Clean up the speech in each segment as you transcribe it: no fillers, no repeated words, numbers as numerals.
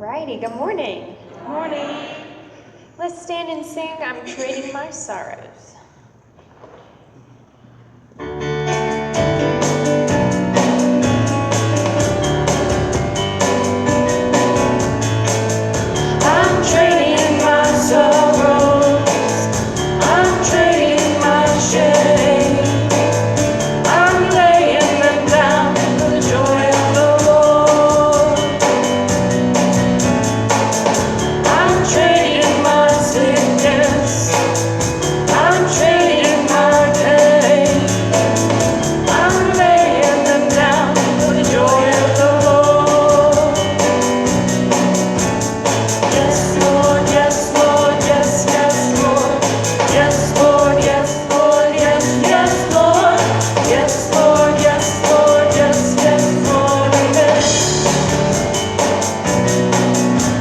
Righty, good morning. Morning. Let's stand and sing I'm Trading My Sorrows. I'm trading my sorrows. I'm trading my shame. I'm laying them down for the joy of the Lord. I'm trading my sickness. I'm trading my pain. I'm laying them down for the joy of the Lord. Yes, Lord, yes, Lord, yes, yes, Lord. Yes, Lord, yes, Lord, yes, yes, Lord. Yes, Lord, yes, Lord, yes, yes, Lord, amen.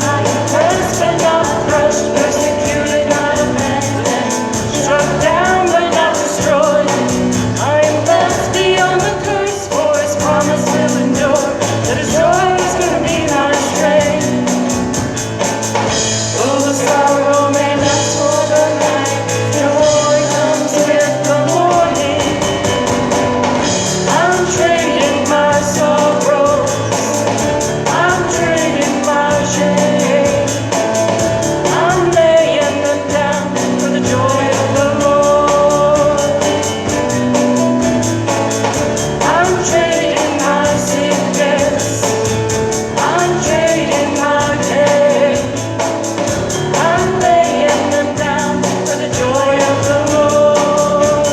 I am pressed but not crushed, persecuted, not abandoned, struck down but not destroyed. I am blessed beyond the curse, for His promise will endure. That His joy is going to be my strength. Though the sorrow may last for the night, joy comes with the morning. I'm trading my sorrows. I'm trading my shame. I'm laying them down for the joy of the Lord. I'm trading my sickness. I'm trading my pain. I'm laying them down for the joy of the Lord.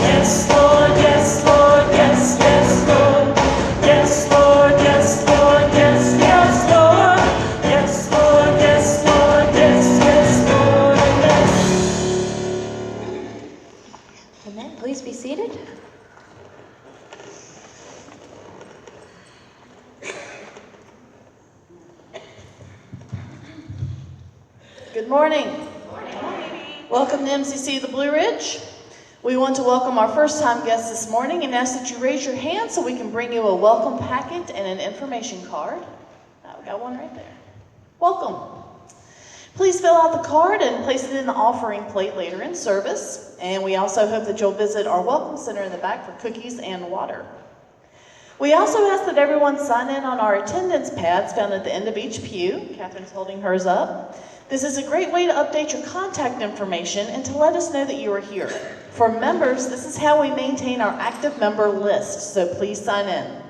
Yes, Lord, yes, Lord, yes, yes, Lord. Yes, Lord, yes, Lord, yes, yes, Lord. Yes, Lord, yes, Lord, yes, yes, Lord. Amen. Amen. Please be seated. Good morning. Welcome to MCC the Blue Ridge. We want to welcome our first-time guests this morning and ask that you raise your hand so we can bring you a welcome packet and an information card. We got one right there. Welcome. Please fill out the card and place it in the offering plate later in service. And we also hope that you'll visit our welcome center in the back for cookies and water. We also ask that everyone sign in on our attendance pads found at the end of each pew. Catherine's holding hers up. This is a great way to update your contact information and to let us know that you are here. For members, this is how we maintain our active member list, so please sign in.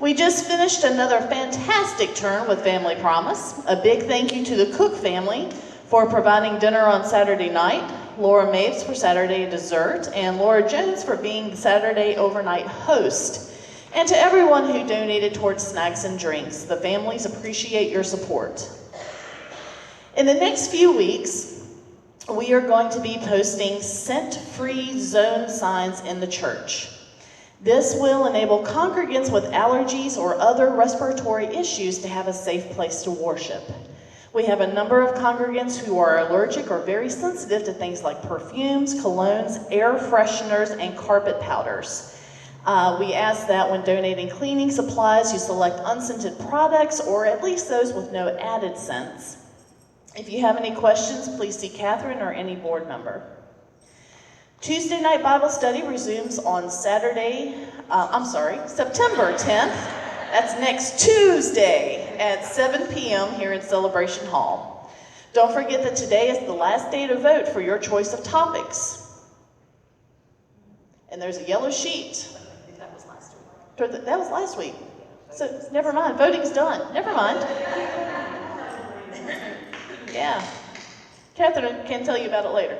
We just finished another fantastic term with Family Promise. A big thank you to the Cook family for providing dinner on Saturday night, Laura Mapes for Saturday dessert, and Laura Jones for being the Saturday overnight host. And to everyone who donated towards snacks and drinks, the families appreciate your support. In the next few weeks, we are going to be posting scent-free zone signs in the church. This will enable congregants with allergies or other respiratory issues to have a safe place to worship. We have a number of congregants who are allergic or very sensitive to things like perfumes, colognes, air fresheners, and carpet powders. We ask that when donating cleaning supplies, you select unscented products or at least those with no added scents. If you have any questions, please see Catherine or any board member. Tuesday night Bible study resumes on September 10th. That's next Tuesday at 7 p.m. here in Celebration Hall. Don't forget that today is the last day to vote for your choice of topics. And there's a yellow sheet. That was last week. That was last week. So never mind, voting's done. Never mind. Yeah, Catherine can tell you about it later.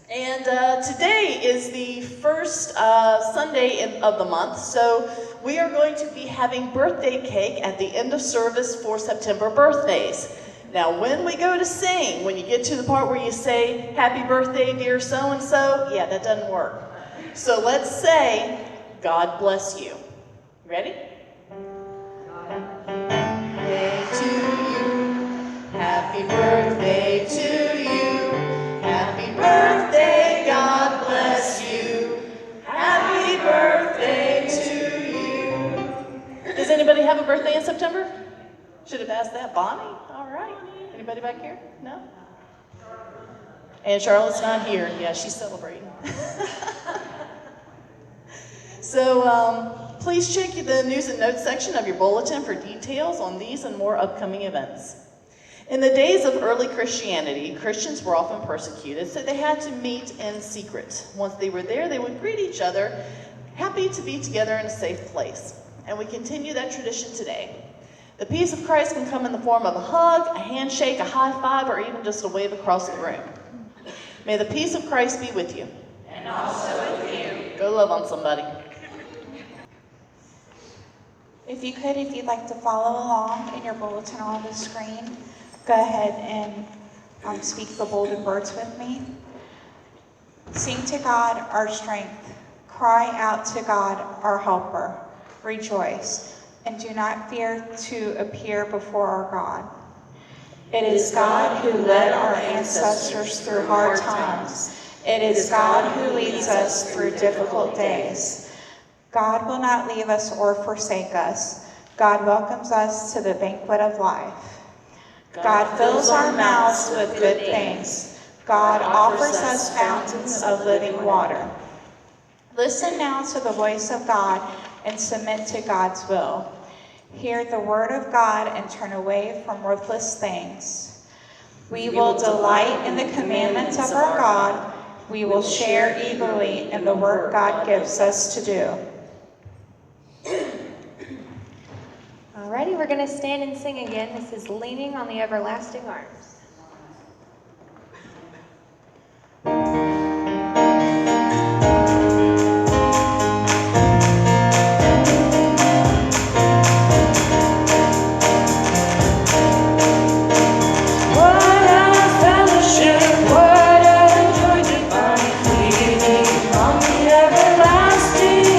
And today is the first Sunday of the month, so we are going to be having birthday cake at the end of service for September birthdays. Now, when we go to sing, when you get to the part where you say, "Happy birthday, dear so-and-so," yeah, that doesn't work. So let's say, "God bless you." Ready? Happy birthday to you. Happy birthday, God bless you. Happy birthday to you. Does anybody have a birthday in September? Should have asked that. Bonnie? All right. Anybody back here? No? And Charlotte's not here. Yeah, she's celebrating. So please check the news and notes section of your bulletin for details on these and more upcoming events. In the days of early Christianity, Christians were often persecuted, so they had to meet in secret. Once they were there, they would greet each other, happy to be together in a safe place. And we continue that tradition today. The peace of Christ can come in the form of a hug, a handshake, a high five, or even just a wave across the room. May the peace of Christ be with you. And also with you. Go love on somebody. If you'd like to follow along in your bulletin on the screen, go ahead and speak the golden words with me. Sing to God our strength. Cry out to God our helper. Rejoice, and do not fear to appear before our God. It is God who led our ancestors through hard times. It is God who leads us through difficult days. God will not leave us or forsake us. God welcomes us to the banquet of life. God fills our mouths with good things. God offers us fountains of living water. Listen now to the voice of God and submit to God's will. Hear the word of God and turn away from worthless things. We will delight in the commandments of our God. We will share eagerly in the work God gives us to do. Alrighty, we're going to stand and sing again. This is Leaning on the Everlasting Arms. Everlasting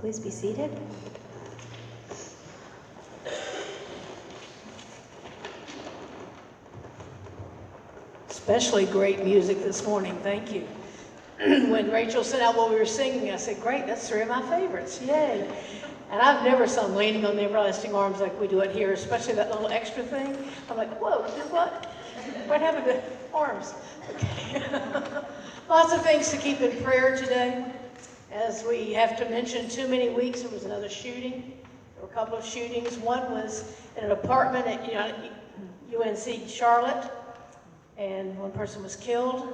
Please be seated. Especially great music this morning, thank you. When Rachel sent out what we were singing, I said, great, that's three of my favorites, yay. And I've never sung Leaning on the Everlasting Arms like we do it here, especially that little extra thing. I'm like, whoa, do what? What happened to arms? Okay. Lots of things to keep in prayer today. As we have to mention, too many weeks, there was another shooting. There were a couple of shootings. One was in an apartment at UNC Charlotte, and one person was killed.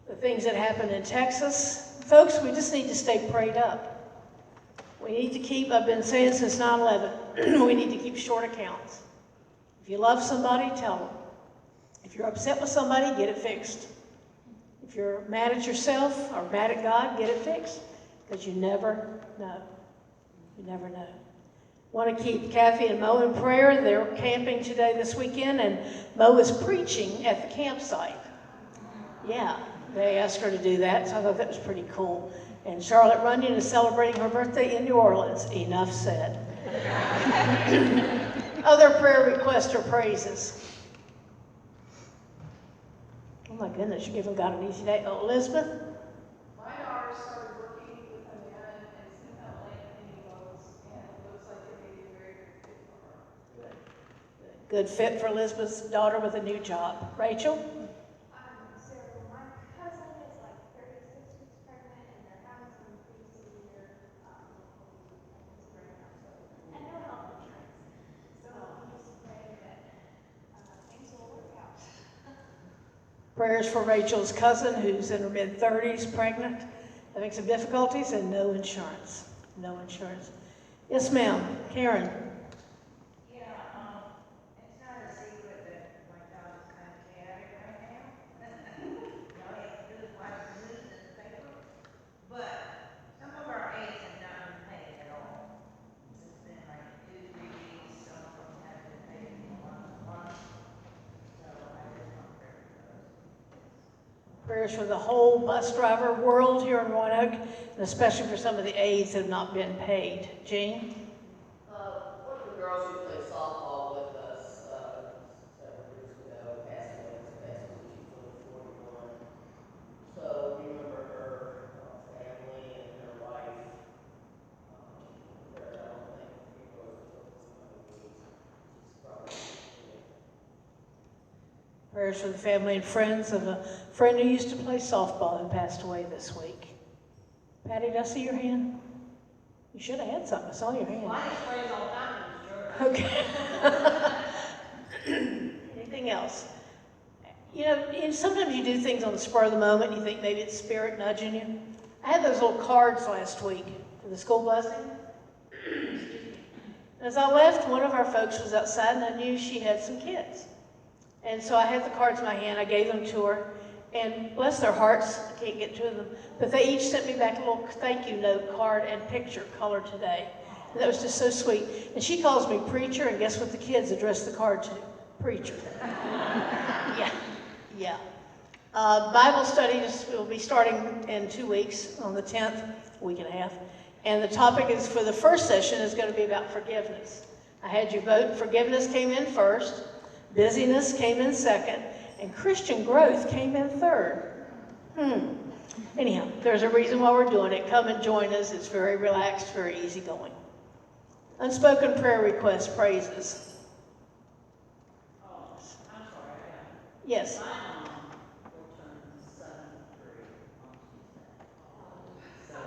The things that happened in Texas. Folks, we just need to stay prayed up. We need to keep, I've been saying since 9/11, we need to keep short accounts. If you love somebody, tell them. If you're upset with somebody, get it fixed. If you're mad at yourself or mad at God, get it fixed. Because you never know. You never know. Want to keep Kathy and Mo in prayer. They're camping today this weekend, and Mo is preaching at the campsite. Yeah, they asked her to do that, so I thought that was pretty cool. And Charlotte Runyon is celebrating her birthday in New Orleans. Enough said. Other prayer requests or praises. Oh my goodness, you're giving God an easy day. Oh, Elizabeth? My daughter started working with a man in Smith cleaning boats, and it looks like it may be a very good fit for her. Good fit for Elizabeth's daughter with a new job. Rachel? So my cousin is like 36 weeks pregnant, and they're having some pretty severe pregnancy right now, so, and no health insurance. So we just pray that things will work out. Prayers for Rachel's cousin who's in her mid-30s, pregnant, having some difficulties, and no insurance. No insurance. Yes, ma'am. Karen? Yeah, it's not a secret that my job is kind of chaotic right now. All you have to do is watch the news and the paper. But some of our aides have not been paid at all. It's been like 2, 3 weeks, some of them have been paid in a month. So I just want prayer for those. Prayers for the whole bus driver world here in Roanoke, and especially for some of the aides that have not been paid. Jean? One of the girls who played softball with us several years ago passed away this past week. She was only 41. So remember her family and her wife. I don't think people are supposed to see my weeks. She's probably Prayers for the family and friends of a friend who used to play softball who passed away this week. Patty, did I see your hand? You should have had something. I saw your hand. Mine sprays all the time, Okay. Anything else? Sometimes you do things on the spur of the moment. You think maybe it's spirit nudging you. I had those little cards last week for the school blessing. As I left, one of our folks was outside, and I knew she had some kids. And so I had the cards in my hand. I gave them to her. And bless their hearts, I can't get to them, but they each sent me back a little thank you note card and picture colored today. And that was just so sweet. And she calls me preacher, and guess what the kids address the card to? Preacher. Yeah. Bible study will be starting in 2 weeks on the 10th, a week and a half. And the topic is for the first session is going to be about forgiveness. I had you vote. Forgiveness came in first, busyness came in second, and Christian growth came in third. Anyhow, there's a reason why we're doing it. Come and join us. It's very relaxed, very easygoing. Unspoken prayer requests, praises. Oh, I'm sorry, Yes. my mom will turn 73 on Tuesday. So,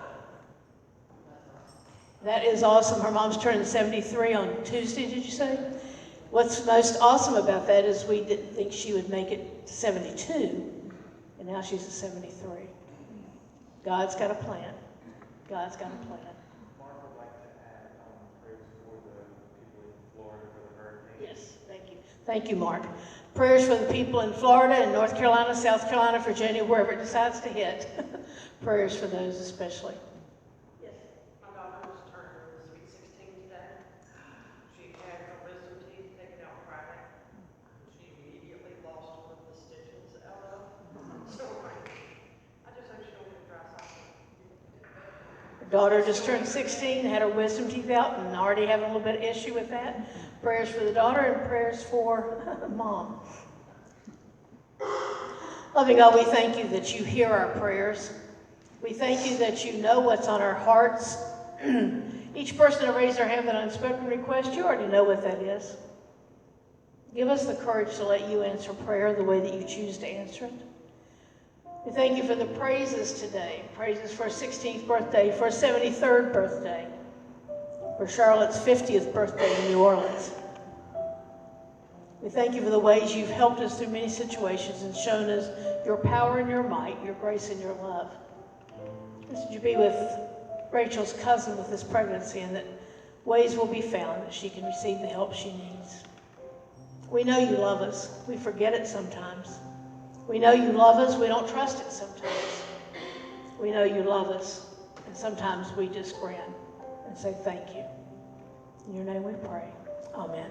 that's awesome. That is awesome. Her mom's turning 73 on Tuesday, did you say? What's most awesome about that is we didn't think she would make it to 72, and now she's at 73. God's got a plan. God's got a plan. Mark would like to add prayers for the people in Florida for the hurricane. Yes, thank you. Thank you, Mark. Prayers for the people in Florida and North Carolina, South Carolina, Virginia, wherever it decides to hit. Prayers for those especially. Yes. My daughter was turning sweet 16 today. She had her wisdom teeth taken out Friday. She immediately lost one of the stitches out of. So I just hope she don't get dry something. Daughter just turned 16, had her wisdom teeth out, and already having a little bit of issue with that. Prayers for the daughter and prayers for mom. Loving God, we thank you that you hear our prayers. We thank you that you know what's on our hearts. Each person to raise their hand with an unspoken request, you already know what that is. Give us the courage to let you answer prayer the way that you choose to answer it. We thank you for the praises today. Praises for her 16th birthday, for her 73rd birthday, for Charlotte's 50th birthday in New Orleans. We thank you for the ways you've helped us through many situations and shown us your power and your might, your grace and your love. Would you be with Rachel's cousin with this pregnancy, and that ways will be found that she can receive the help she needs. We know you love us. We forget it sometimes. We know you love us. We don't trust it sometimes. We know you love us, and sometimes we just grin and say thank you. In your name we pray. Amen.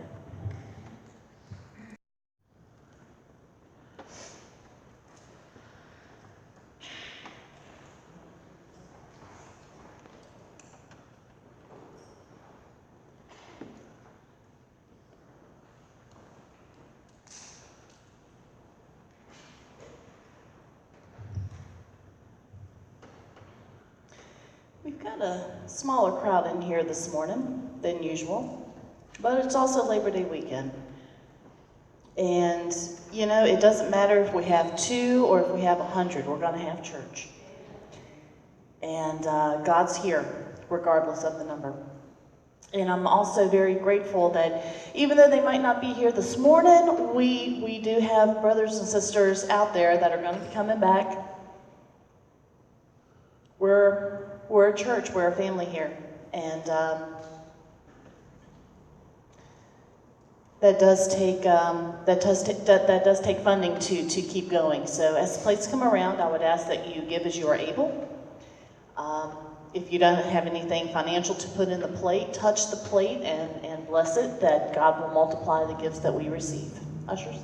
We've got a smaller crowd in here this morning than usual, but it's also Labor Day weekend. And, you know, it doesn't matter if we have 2 or if we have 100, we're going to have church. And God's here, regardless of the number. And I'm also very grateful that even though they might not be here this morning, we do have brothers and sisters out there that are going to be coming back. We're a church, we're a family here, and that does take funding to keep going. So as the plates come around, I would ask that you give as you are able. If you don't have anything financial to put in the plate, touch the plate and bless it, that God will multiply the gifts that we receive. Ushers.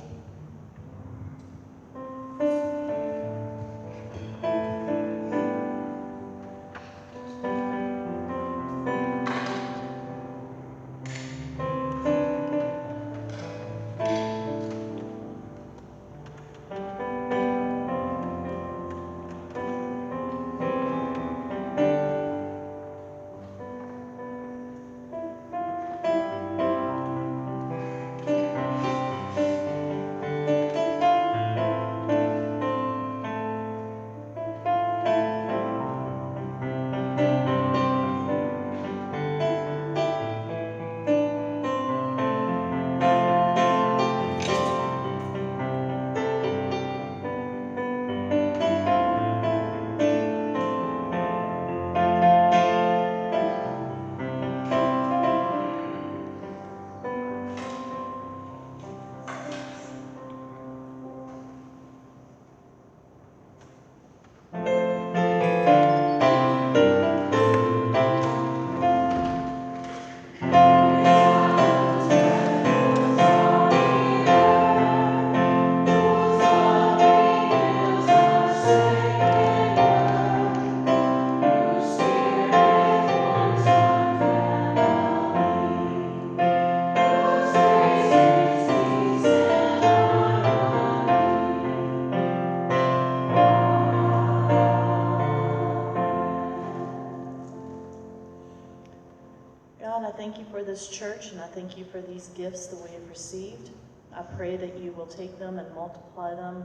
God, I thank you for this church, and I thank you for these gifts that we have received. I pray that you will take them and multiply them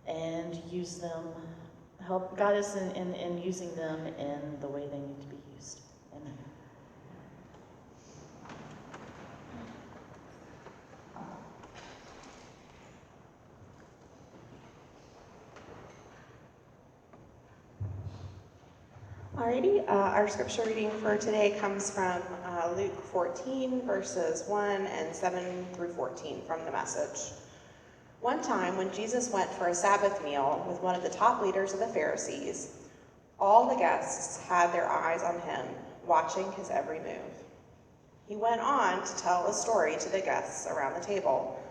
and use them, help guide us in using them in the way they need to be used. Amen. Alrighty, our scripture reading for today comes from Luke 14, verses 1 and 7 through 14 from the Message. One time when Jesus went for a Sabbath meal with one of the top leaders of the Pharisees, all the guests had their eyes on him, watching his every move. He went on to tell a story to the guests around the table.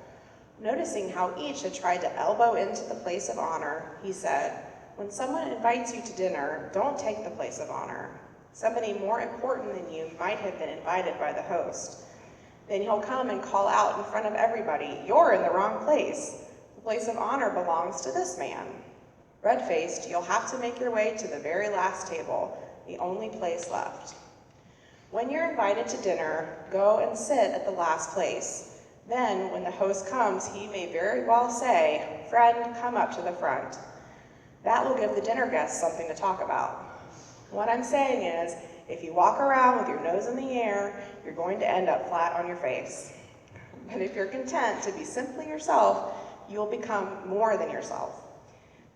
Noticing how each had tried to elbow into the place of honor, he said, "When someone invites you to dinner, don't take the place of honor. Somebody more important than you might have been invited by the host. Then he'll come and call out in front of everybody, "You're in the wrong place. The place of honor belongs to this man." Red-faced, you'll have to make your way to the very last table, the only place left. When you're invited to dinner, go and sit at the last place. Then, when the host comes, he may very well say, "Friend, come up to the front." That will give the dinner guests something to talk about. What I'm saying is, if you walk around with your nose in the air, you're going to end up flat on your face. But if you're content to be simply yourself, you'll become more than yourself.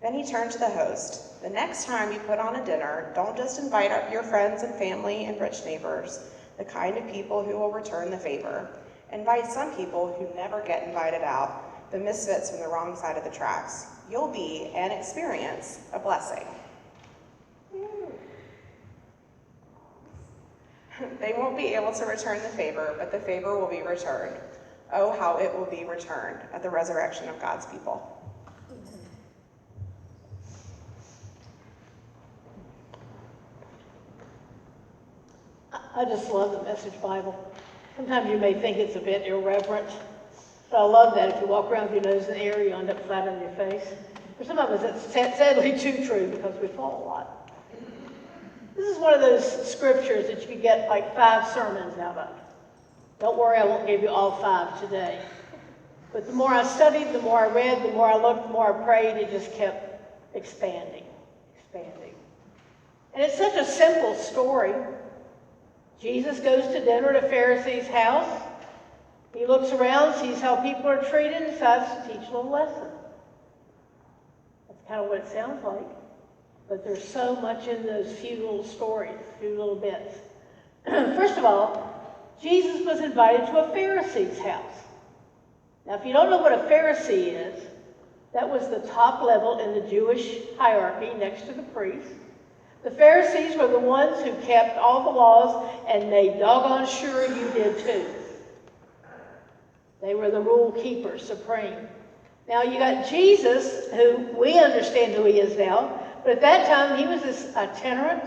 Then he turned to the host. "The next time you put on a dinner, don't just invite up your friends and family and rich neighbors, the kind of people who will return the favor. Invite some people who never get invited out, the misfits from the wrong side of the tracks. You'll be and experience a blessing." They won't be able to return the favor, but the favor will be returned. Oh, how it will be returned at the resurrection of God's people. I just love the Message Bible. Sometimes you may think it's a bit irreverent, but I love that if you walk around with your nose in the air, you end up flat on your face. For some of us, it's sadly too true because we fall a lot. This is one of those scriptures that you could get like 5 sermons out of. Don't worry, I won't give you all 5 today. But the more I studied, the more I read, the more I looked, the more I prayed, it just kept expanding. And it's such a simple story. Jesus goes to dinner at a Pharisee's house. He looks around, sees how people are treated, and decides to teach a little lesson. That's kind of what it sounds like. But there's so much in those few little stories, few little bits. First of all, Jesus was invited to a Pharisee's house. Now, if you don't know what a Pharisee is, that was the top level in the Jewish hierarchy next to the priest. The Pharisees were the ones who kept all the laws and made doggone sure you did too. They were the rule keepers supreme. Now you got Jesus, who we understand who he is now, but at that time he was this itinerant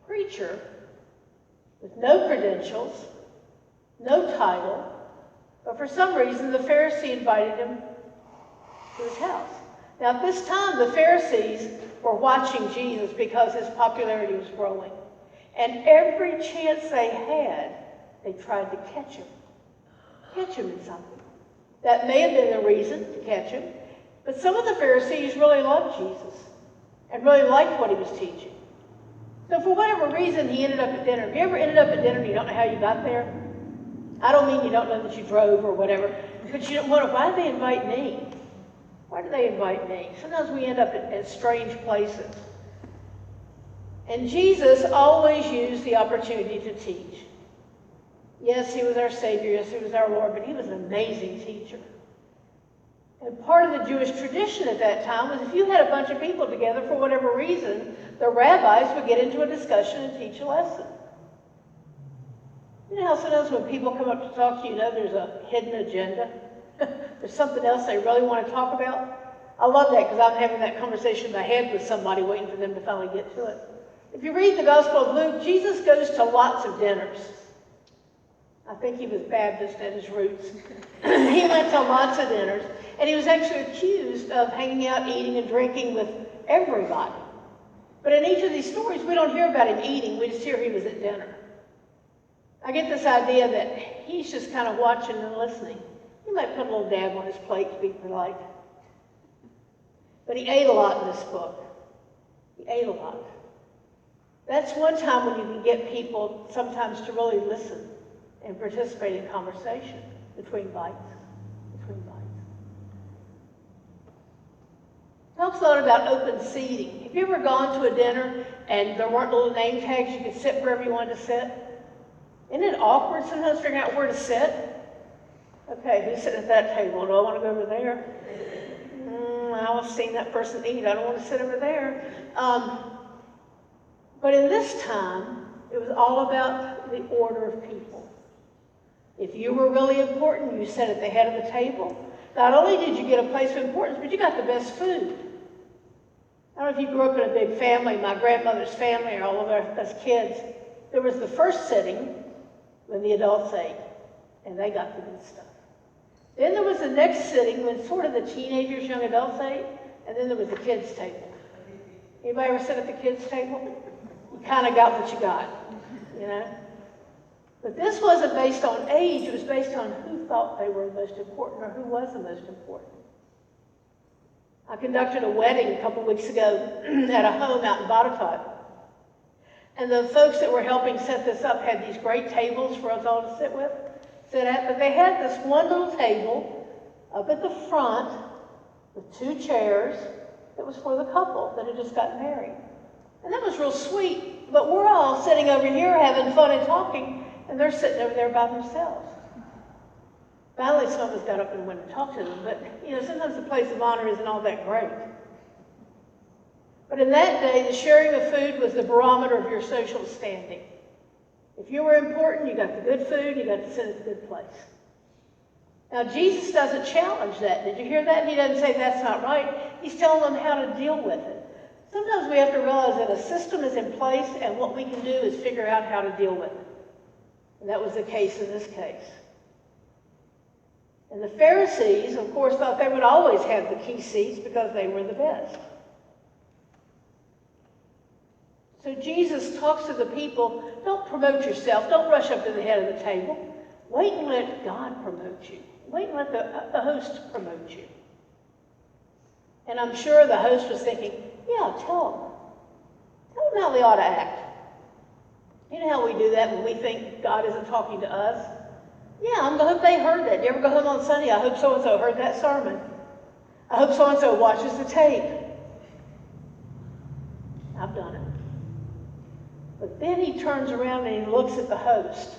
preacher with no credentials, no title, but for some reason the Pharisee invited him to his house. Now at this time the Pharisees were watching Jesus because his popularity was growing. And every chance they had, they tried to catch him in something. That may have been the reason to catch him, but some of the Pharisees really loved Jesus and really liked what he was teaching. So for whatever reason, he ended up at dinner. Have you ever ended up at dinner and you don't know how you got there? I don't mean you don't know that you drove or whatever, but you don't wonder, why did they invite me? Why do they invite me? Sometimes we end up at strange places. And Jesus always used the opportunity to teach. Yes, he was our Savior. Yes, he was our Lord, but he was an amazing teacher. And part of the Jewish tradition at that time was if you had a bunch of people together for whatever reason, the rabbis would get into a discussion and teach a lesson. You know how sometimes when people come up to talk to you, there's a hidden agenda? There's something else they really want to talk about? I love that because I'm having that conversation in my head with somebody waiting for them to finally get to it. If you read the Gospel of Luke, Jesus goes to lots of dinners. I think he was Baptist at his roots. He went to lots of dinners, and he was actually accused of hanging out, eating, and drinking with everybody. But in each of these stories, we don't hear about him eating, we just hear he was at dinner. I get this idea that he's just kind of watching and listening. He might put a little dab on his plate to be polite. But he ate a lot in this book. He ate a lot. That's one time when you can get people sometimes to really listen and participate in conversation between bites. Talks a lot about open seating. Have you ever gone to a dinner and there weren't little name tags, you could sit wherever you wanted to sit? Isn't it awkward sometimes figuring out where to sit? Okay, who's sitting at that table? Do I want to go over there? I've seen that person eat. I don't want to sit over there. But in this time, it was all about the order of people. If you were really important, you sat at the head of the table. Not only did you get a place of importance, but you got the best food. I don't know if you grew up in a big family, my grandmother's family, or all of us kids. There was the first sitting when the adults ate, and they got the good stuff. Then there was the next sitting when sort of the teenagers, young adults ate, and then there was the kids' table. Anybody ever sit at the kids' table? You kind of got what you got, you know? But this wasn't based on age, it was based on who thought they were the most important or who was the most important. I conducted a wedding a couple weeks ago at a home out in Botetourt. And the folks that were helping set this up had these great tables for us all to sit at, but they had this one little table up at the front with 2 chairs that was for the couple that had just gotten married. And that was real sweet, but we're all sitting over here having fun and talking, and they're sitting over there by themselves. Finally, some of us got up and went and talked to them, but you know, sometimes the place of honor isn't all that great. But in that day, the sharing of food was the barometer of your social standing. If you were important, you got the good food, you got to sit at the good place. Now, Jesus doesn't challenge that. Did you hear that? He doesn't say that's not right. He's telling them how to deal with it. Sometimes we have to realize that a system is in place, and what we can do is figure out how to deal with it. And that was the case in this case. And the Pharisees, of course, thought they would always have the key seats because they were the best. So Jesus talks to the people, don't promote yourself, don't rush up to the head of the table. Wait and let God promote you. Wait and let the host promote you. And I'm sure the host was thinking, yeah, tell them how they ought to act. You know how we do that when we think God isn't talking to us? Yeah, I hope they heard that. You ever go home on Sunday? I hope so-and-so heard that sermon. I hope so-and-so watches the tape. I've done it. But then he turns around and he looks at the host.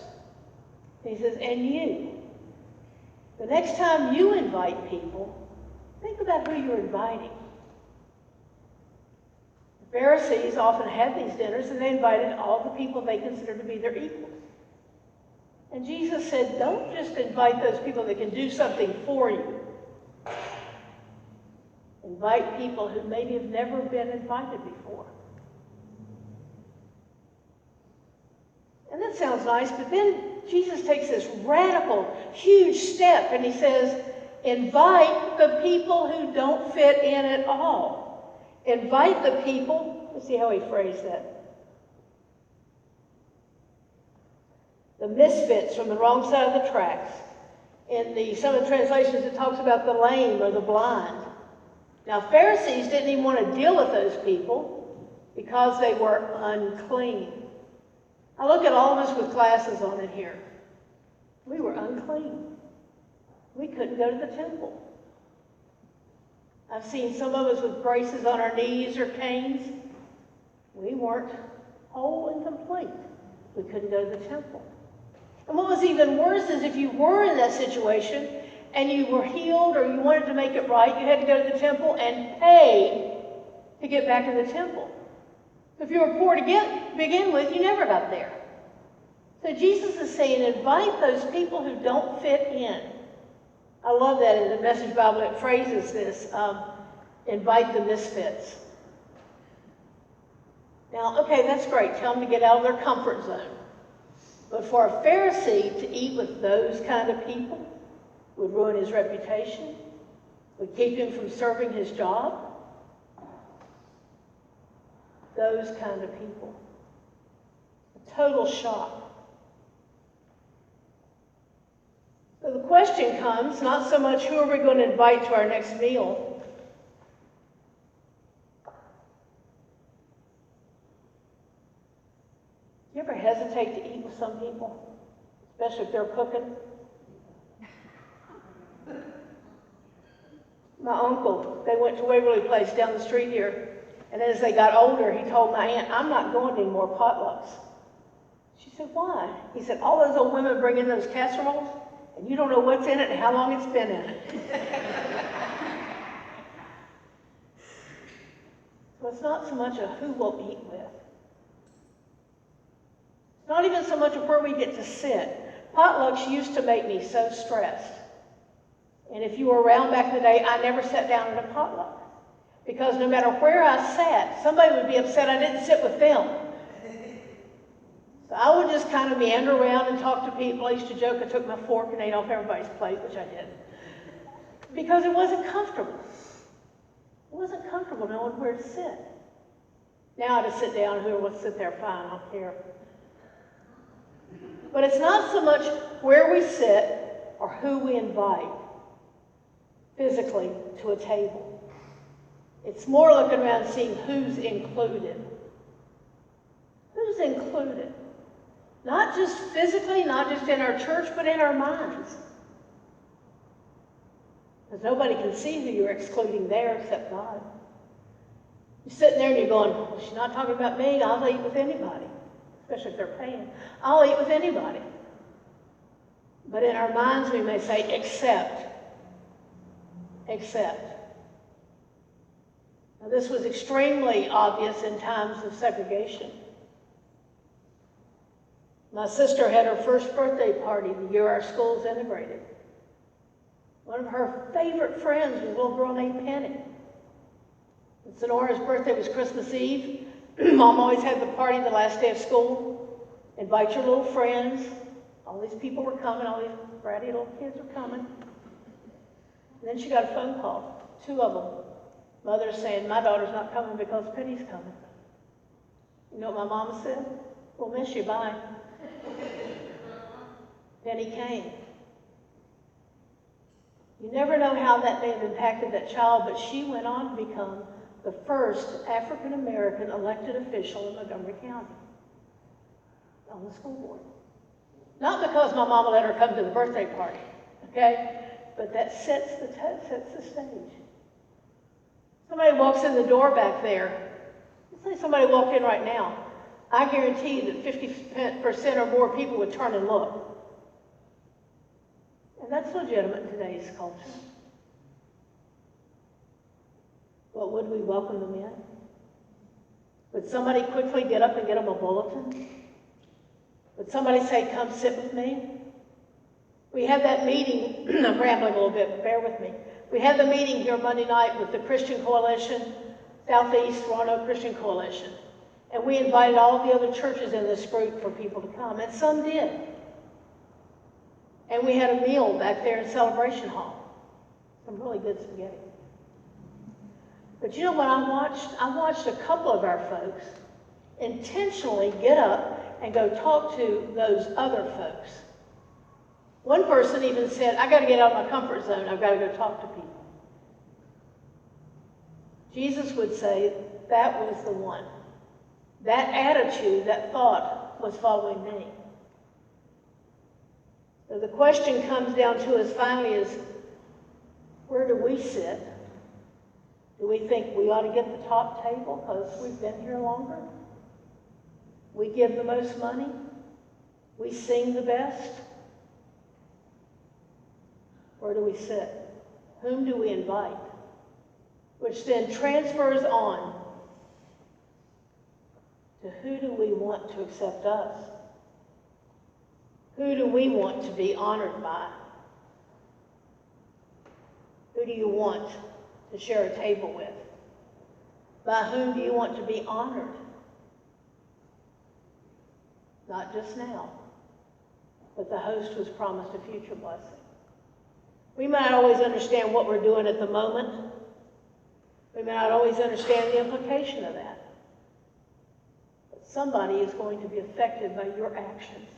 He says, and you, the next time you invite people, think about who you're inviting. The Pharisees often had these dinners, and they invited all the people they considered to be their equals. And Jesus said, don't just invite those people that can do something for you. Invite people who maybe have never been invited before. And that sounds nice, but then Jesus takes this radical, huge step, and he says, invite the people who don't fit in at all. Invite the people, let's see how he phrased that. The misfits from the wrong side of the tracks. In some of the translations, it talks about the lame or the blind. Now, Pharisees didn't even want to deal with those people because they were unclean. I look at all of us with glasses on in here. We were unclean. We couldn't go to the temple. I've seen some of us with braces on our knees or canes. We weren't whole and complete. We couldn't go to the temple. And what was even worse is if you were in that situation and you were healed or you wanted to make it right, you had to go to the temple and pay to get back in the temple. If you were poor to begin with, you never got there. So Jesus is saying, invite those people who don't fit in. I love that in the Message Bible. It phrases this, invite the misfits. Now, okay, that's great. Tell them to get out of their comfort zone. But for a Pharisee to eat with those kind of people would ruin his reputation, would keep him from serving his job. Those kind of people. A total shock. So the question comes, not so much who are we going to invite to our next meal, you ever hesitate to eat with some people, especially if they're cooking? My uncle, they went to Waverly Place down the street here, and as they got older, he told my aunt, I'm not going to any more potlucks. She said, why? He said, all those old women bring in those casseroles, and you don't know what's in it and how long it's been in it. So it's not so much a who we'll eat with. It's not even so much of where we get to sit. Potlucks used to make me so stressed. And if you were around back in the day, I never sat down at a potluck. Because no matter where I sat, somebody would be upset I didn't sit with them. So I would just kind of meander around and talk to people. I used to joke I took my fork and ate off everybody's plate, which I did. Because it wasn't comfortable. It wasn't comfortable knowing where to sit. Now I just sit down, whoever wants to sit there, fine, I don't care. But it's not so much where we sit or who we invite physically to a table. It's more looking around seeing who's included. Who's included? Not just physically, not just in our church, but in our minds. Because nobody can see who you're excluding there except God. You're sitting there and you're going, well, she's not talking about me. I'll eat with anybody, especially if they're paying. I'll eat with anybody. But in our minds, we may say, except. Now, this was extremely obvious in times of segregation. My sister had her first birthday party the year our schools integrated. One of her favorite friends was a little girl named Penny. And Sonora's birthday was Christmas Eve. Mom always had the party the last day of school. Invite your little friends. All these people were coming. All these bratty little kids were coming. And then she got a phone call, 2 of them. Mother saying, my daughter's not coming because Penny's coming. You know what my mama said? We'll miss you, bye. Penny came. You never know how that may have impacted that child, but she went on to become the first African-American elected official in Montgomery County on the school board. Not because my mama let her come to the birthday party, okay? But that sets the stage. Somebody walks in the door back there. Let's say somebody walked in right now. I guarantee you that 50% or more people would turn and look. And that's legitimate in today's culture. But would we welcome them in? Would somebody quickly get up and get them a bulletin? Would somebody say, come sit with me? We had that meeting, I'm rambling a little bit, but bear with me. We had the meeting here Monday night with the Christian Coalition, Southeast Roanoke Christian Coalition. And we invited all the other churches in this group for people to come, and some did. And we had a meal back there in Celebration Hall. Some really good spaghetti. But you know what I watched? I watched a couple of our folks intentionally get up and go talk to those other folks. One person even said, I got to get out of my comfort zone. I've got to go talk to people. Jesus would say, that was the one. That attitude, that thought was following me. So the question comes down to us finally is, where do we sit? Do we think we ought to get the top table because we've been here longer? We give the most money? We sing the best? Where do we sit? Whom do we invite? Which then transfers on to who do we want to accept us? Who do we want to be honored by? Who do you want to share a table with? By whom do you want to be honored? Not just now, but the host was promised a future blessing. We might not always understand what we're doing at the moment. We may not always understand the implication of that. But somebody is going to be affected by your actions.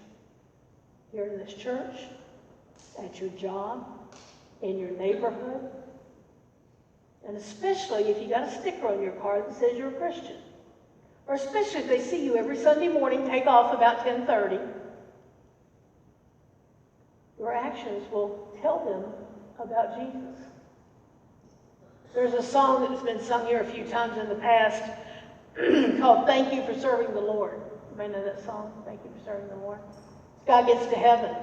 Here in this church, at your job, in your neighborhood, and especially if you got a sticker on your car that says you're a Christian. Or especially if they see you every Sunday morning, take off about 10:30. Your actions will tell them about Jesus. There's a song that's been sung here a few times in the past called Thank You for Serving the Lord. Anybody know that song? Thank You for Serving the Lord. This guy gets to heaven,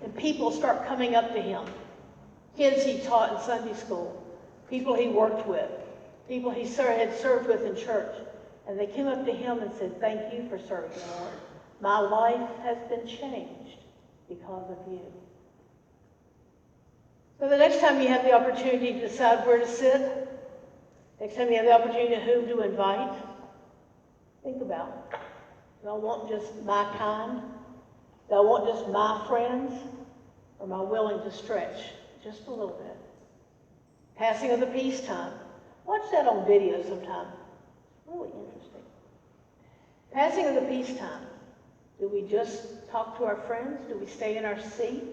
and people start coming up to him. Kids he taught in Sunday school, people he worked with, people he had served with in church. And they came up to him and said, thank you for serving the Lord. My life has been changed because of you. So the next time you have the opportunity to decide where to sit, Next time you have the opportunity whom to invite, think about it. Do I want just my kind? Do I want just my friends? Or am I willing to stretch just a little bit? Passing of the peacetime. Watch that on video sometime. It's really interesting. Passing of the peacetime. Do we just talk to our friends? Do we stay in our seat?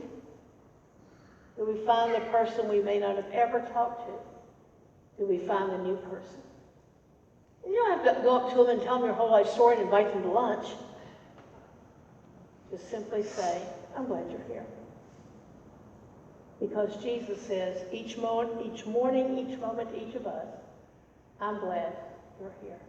Do we find the person we may not have ever talked to? Do we find the new person? You don't have to go up to them and tell them your whole life story and invite them to lunch. Just simply say, I'm glad you're here. Because Jesus says, each morning, each moment, each of us, I'm glad you're here.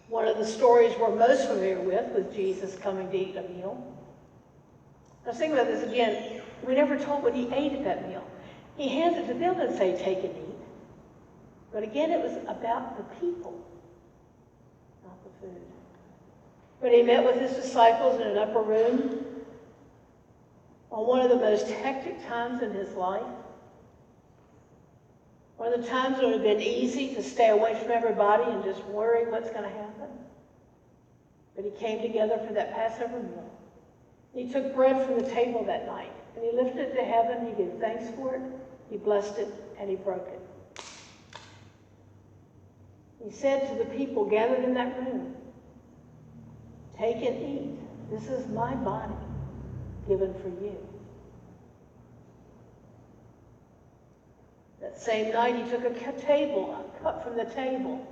One of the stories we're most familiar with Jesus coming to eat a meal. I was thinking about this again. We never told what he ate at that meal. He hands it to them and say, take and eat. But again, it was about the people, not the food. But he met with his disciples in an upper room on one of the most hectic times in his life. One of the times when it would have been easy to stay away from everybody and just worry what's going to happen. But he came together for that Passover meal. He took bread from the table that night, and he lifted it to heaven. He gave thanks for it. He blessed it, and he broke it. He said to the people gathered in that room, take and eat. This is my body given for you. That same night, he took a cup from the table.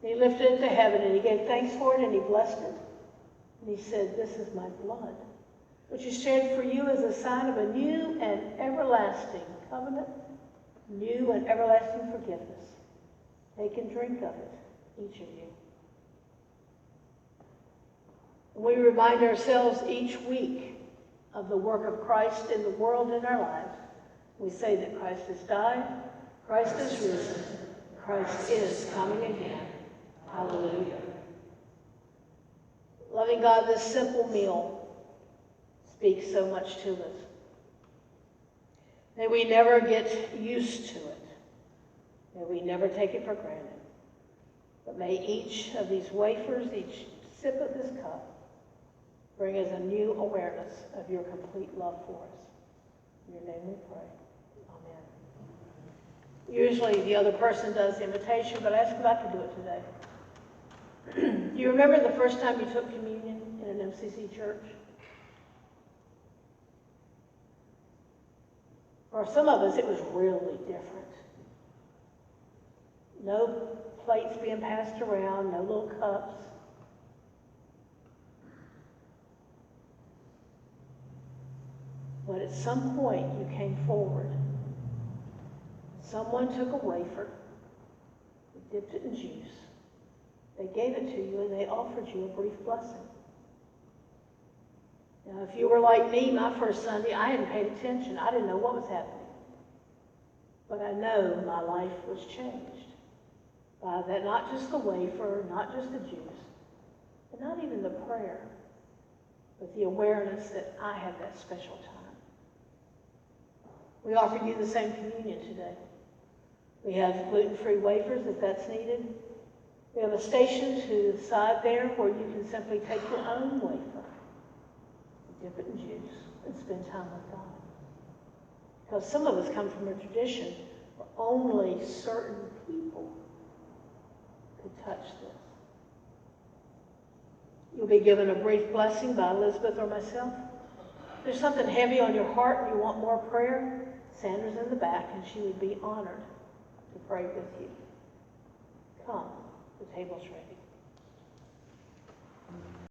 And he lifted it to heaven, and he gave thanks for it, and he blessed it. And he said, this is my blood, which is shed for you as a sign of a new and everlasting covenant, new and everlasting forgiveness. Take and drink of it, each of you. We remind ourselves each week of the work of Christ in the world in our lives. We say that Christ has died, Christ is risen, Christ is coming again. Hallelujah. Loving God, this simple meal speaks so much to us. May we never get used to it. May we never take it for granted. But may each of these wafers, each sip of this cup, bring us a new awareness of your complete love for us. In your name we pray. Amen. Usually the other person does the invitation, but I asked God to do it today. Do you remember the first time you took communion in an MCC church? For some of us, it was really different. No plates being passed around, no little cups. But at some point, you came forward. Someone took a wafer, dipped it in juice. They gave it to you, and they offered you a brief blessing. Now, if you were like me, my first Sunday, I hadn't paid attention. I didn't know what was happening. But I know my life was changed by that, not just the wafer, not just the juice, and not even the prayer, with the awareness that I have that special time. We offer you the same communion today. We have gluten-free wafers if that's needed. We have a station to the side there where you can simply take your own wafer, dip it in juice, and spend time with God. Because some of us come from a tradition where only certain people could touch this. You'll be given a brief blessing by Elizabeth or myself. If there's something heavy on your heart and you want more prayer, Sandra's in the back and she would be honored to pray with you. Come, the table's ready.